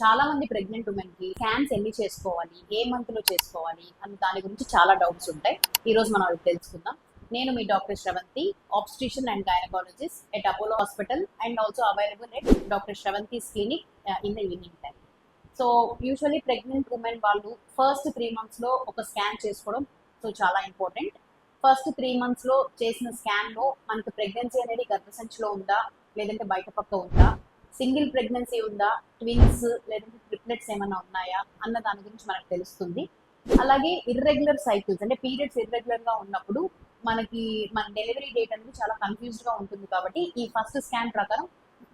చాలా మంది pregnant women కి స్కాన్స్ ఎన్ని చేసుకోవాలి, ఏ మంత్ లో చేసుకోవాలి అన్న దాని గురించి చాలా డౌట్స్ ఉంటాయి. ఈ రోజు మనం అది తెలుసుకుందాం. నేను మీ doctor Sravanthi, obstetrician and gynaecologist at Apollo hospital and also available at doctor Sravanthi's clinic in the evening time. So usually pregnant women వాళ్ళు ఫస్ట్ 3 months లో ఒక స్కాన్ చేసుకోవడం చాలా ఇంపార్టెంట్. ఫస్ట్ 3 months లో చేసిన స్కాన్ లో మనకు ప్రెగ్నెన్సీ అనేది గర్భసంచిలో ఉందా, లేదంటే బయట పక్క ఉందా, సింగిల్ ప్రెగ్నెన్సీ ఉందా, ట్విన్స్ లేదంటే ట్రిప్లెట్స్ ఏమైనా ఉన్నాయా అన్న దాని గురించి మనకు తెలుస్తుంది. అలాగే ఇర్రెగ్యులర్ సైకిల్స్ అంటే పీరియడ్స్ ఇర్రెగ్యులర్ గా ఉన్నప్పుడు మన డెలివరీ డేట్ అనేది చాలా కన్ఫ్యూజ్డ్ గా ఉంటుంది. కాబట్టి ఈ ఫస్ట్ స్కాన్ ప్రకారం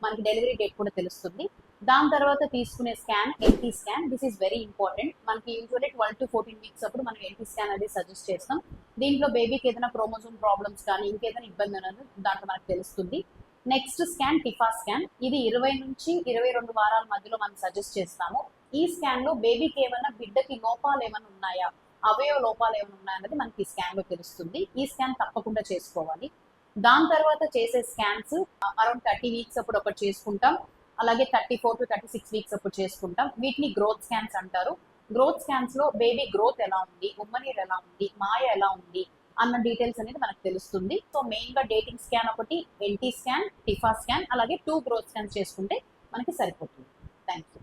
మనకి డెలివరీ డేట్ కూడా తెలుస్తుంది. దాని తర్వాత తీసుకునే scan LT scan. This is very important. మనకి యూజువల్లీ 12 to 14 weeks అప్పుడు మనం ఎల్టీ స్కాన్ అనేది సజెస్ట్ చేస్తాం. దీంట్లో బేబీకి ఏదైనా క్రోమోజోమ్ ప్రాబ్లమ్స్ కానీ ఇంకేదైనా ఇబ్బంది అనేది దాంట్లో మనకు తెలుస్తుంది. Next scan TIFFA scan. ఇది 20 నుంచి 22 వారాల మధ్యలో మనం సజెస్ట్ చేస్తాము. ఈ స్కాన్ లో బేబీకి ఏమైనా బిడ్డకి లోపాలు ఏమైనా ఉన్నాయా, అవయవ లోపాలు ఏమైనా ఉన్నాయా అనేది మనకి ఈ స్కాన్ లో తెలుస్తుంది. ఈ స్కాన్ తప్పకుండా చేసుకోవాలి. దాని తర్వాత చేసే స్కాన్స్ అరౌండ్ 30 weeks అప్పుడు ఒకటి చేసుకుంటాం. అలాగే 34 to 36 weeks అప్పుడు చేసుకుంటాం. వీటిని గ్రోత్ స్కాన్స్ అంటారు. గ్రోత్ స్కాన్స్ లో బేబీ గ్రోత్ ఎలా ఉంది, ఉమ్మనీరు ఎలా ఉంది, మాయ ఎలా ఉంది అన్న డీటెయిల్స్ అనేది మనకు తెలుస్తుంది. సో మెయిన్ గా డేటింగ్ స్కాన్ ఒకటి, ఎల్టీ స్కాన్, టిఫా స్కాన్, అలాగే 2 గ్రోత్ స్కాన్స్ చేసుకుంటే మనకి సరిపోతుంది. Thank you.